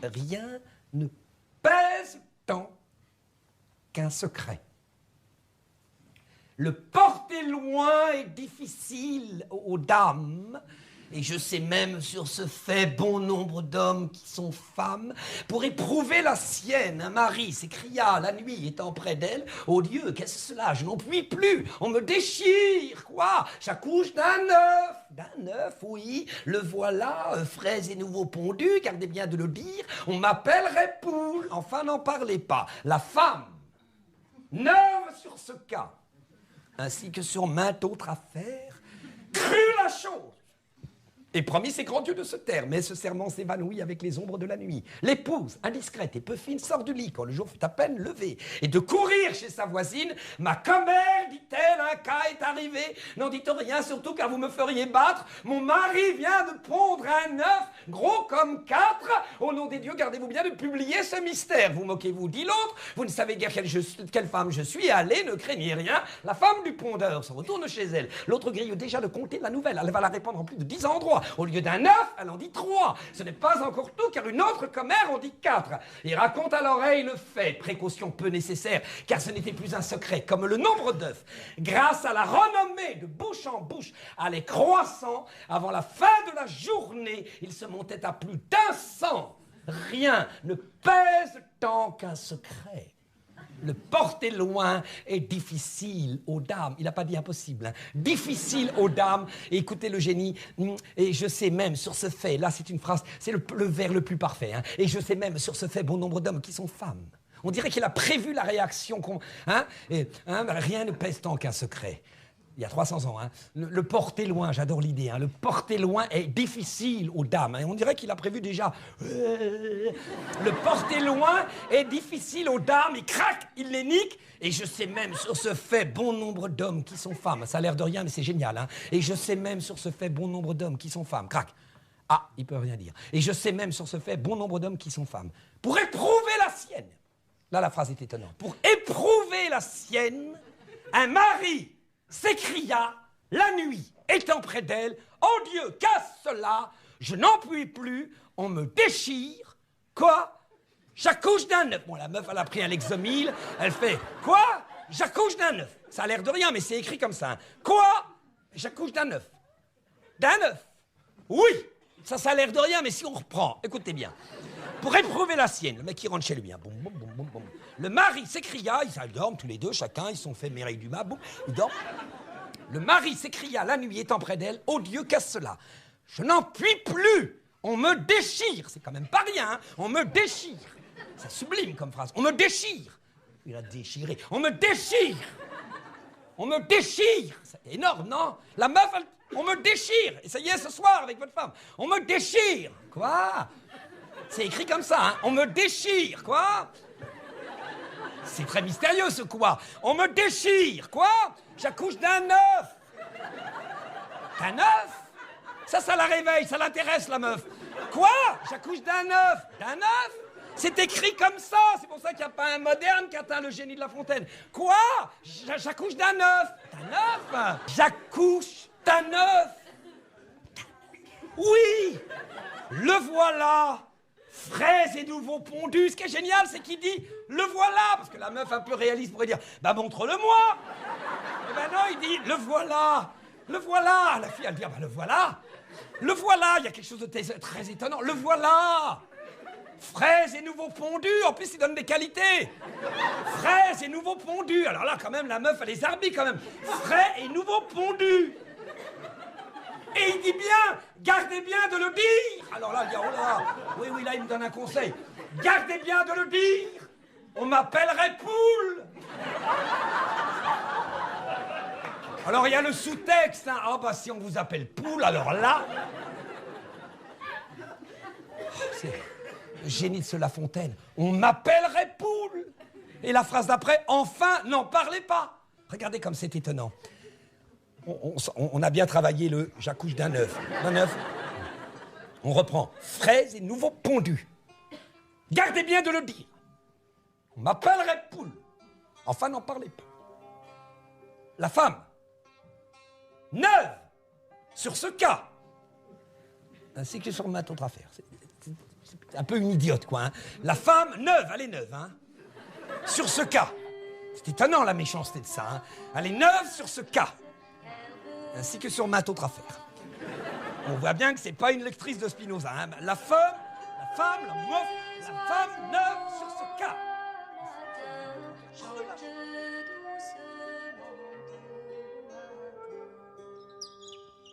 rien ne pèse tant qu'un secret. Le porter loin est difficile aux dames, et je sais même sur ce fait bon nombre d'hommes qui sont femmes. Pour éprouver la sienne, un mari s'écria la nuit étant près d'elle. Oh Dieu, qu'est-ce que cela? Je n'en puis plus, on me déchire. Quoi? J'accouche d'un œuf. D'un œuf, oui, le voilà, frais et nouveau pondu, gardez bien de le dire. On m'appellerait poule, enfin n'en parlez pas. La femme, neuve sur ce cas, ainsi que sur mainte autre affaire, crut la chose. Et promit ses grands dieux de se taire, mais ce serment s'évanouit avec les ombres de la nuit. L'épouse, indiscrète et peu fine, sort du lit quand le jour fut à peine levé. Et de courir chez sa voisine, ma commère, dit-elle, un cas est arrivé. N'en dites rien, surtout car vous me feriez battre. Mon mari vient de pondre un œuf, gros comme 4. Au nom des dieux, gardez-vous bien de publier ce mystère. Vous moquez-vous, dit l'autre. Vous ne savez guère quelle femme je suis. Allez, ne craignez rien. La femme du pondeur se retourne chez elle. L'autre grille déjà de compter la nouvelle. Elle va la répandre en plus de 10 endroits. Au lieu d'un 9, elle en dit 3. Ce n'est pas encore tout, car une autre commère en dit 4. Et raconte à l'oreille le fait, précaution peu nécessaire, car ce n'était plus un secret, comme le nombre d'œufs. Grâce à la renommée de bouche en bouche, allait croissant, avant la fin de la journée, il se montait à plus d'100. Rien ne pèse tant qu'un secret. Le porter loin est difficile aux dames. Il n'a pas dit impossible. Hein. Difficile aux dames. Et écoutez le génie. Et je sais même sur ce fait, là c'est une phrase, c'est le vers le plus parfait. Hein. Et je sais même sur ce fait bon nombre d'hommes qui sont femmes. On dirait qu'il a prévu la réaction qu'on... rien ne pèse tant qu'un secret. Il y a 300 ans, hein. Le porter loin, j'adore l'idée, hein. Le porter loin est difficile aux dames. Hein. On dirait qu'il a prévu déjà. Le porter loin est difficile aux dames. Il craque, il les nique. Et je sais même sur ce fait bon nombre d'hommes qui sont femmes. Ça a l'air de rien, mais c'est génial. Hein. Et je sais même sur ce fait bon nombre d'hommes qui sont femmes. Crac. Ah, il peut rien dire. Et je sais même sur ce fait bon nombre d'hommes qui sont femmes. Pour éprouver la sienne. Là, la phrase est étonnante. Pour éprouver la sienne, un mari s'écria la nuit, étant près d'elle. Oh Dieu, qu'est-ce cela? Je n'en puis plus, on me déchire. Quoi? J'accouche d'un œuf. Bon, la meuf, elle a pris un Lexomil, elle fait quoi? J'accouche d'un œuf. Ça a l'air de rien, mais c'est écrit comme ça. Hein. Quoi? J'accouche d'un œuf. D'un œuf? Oui, ça a l'air de rien, mais si on reprend, écoutez bien. Pour éprouver la sienne, le mec il rentre chez lui. Hein. Boum, boum, boum, boum, boum. Le mari s'écria, ils dorment tous les deux, chacun, ils sont fait Mireille Dumas, boum, ils dorment. Le mari s'écria la nuit étant près d'elle, oh Dieu, qu'est-ce cela? Je n'en puis plus, on me déchire, c'est quand même pas rien, hein. On me déchire. C'est sublime comme phrase, on me déchire. Il a déchiré, on me déchire. On me déchire, c'est énorme, non? La meuf, on me déchire, essayez ce soir avec votre femme, on me déchire. Quoi? C'est écrit comme ça, hein. On me déchire, quoi? C'est très mystérieux, ce quoi. On me déchire, quoi? J'accouche d'un œuf. D'un œuf? Ça la réveille, ça l'intéresse, la meuf. Quoi? J'accouche d'un œuf. D'un œuf? C'est écrit comme ça. C'est pour ça qu'il n'y a pas un moderne qui atteint le génie de La Fontaine. Quoi? J'accouche d'un œuf. D'un œuf? J'accouche d'un œuf. Oui! Le voilà! Frais et nouveau pondu. Ce qui est génial, c'est qu'il dit « le voilà », parce que la meuf un peu réaliste pourrait dire « bah montre-le-moi ». Eh ben non, il dit « le voilà, le voilà ». La fille, elle dit « ah bah le voilà, le voilà ». Il y a quelque chose de très étonnant. Le voilà. Frais et nouveau pondu. En plus, il donne des qualités. Frais et nouveau pondu. Alors là, quand même, la meuf, elle les arbit quand même. Frais et nouveau pondu. Et il dit bien, gardez bien de le dire. Alors là, il dit, oh là, oui, là, il me donne un conseil. Gardez bien de le dire. On m'appellerait poule. Alors, il y a le sous-texte. Hein. Ah, bah, si on vous appelle poule, alors là... C'est le génie de ce La Fontaine. On m'appellerait poule. Et la phrase d'après, enfin, n'en parlez pas. Regardez comme c'est étonnant. On a bien travaillé le « j'accouche d'un œuf ». D'un œuf. On reprend. Frais et nouveau pondu. Gardez bien de le dire. On m'appellerait poule. Enfin, n'en parlez pas. La femme. Neuve. Sur ce cas. Ainsi que sur ma autre affaire. c'est un peu une idiote, quoi. Hein. La femme, neuve, elle est neuve, hein. Sur ce cas. C'est étonnant, la méchanceté de ça, hein. Elle est neuve sur ce cas. Ainsi que sur maintes autres affaires. On voit bien que c'est pas une lectrice de Spinoza, hein. La femme neuve sur ce cas.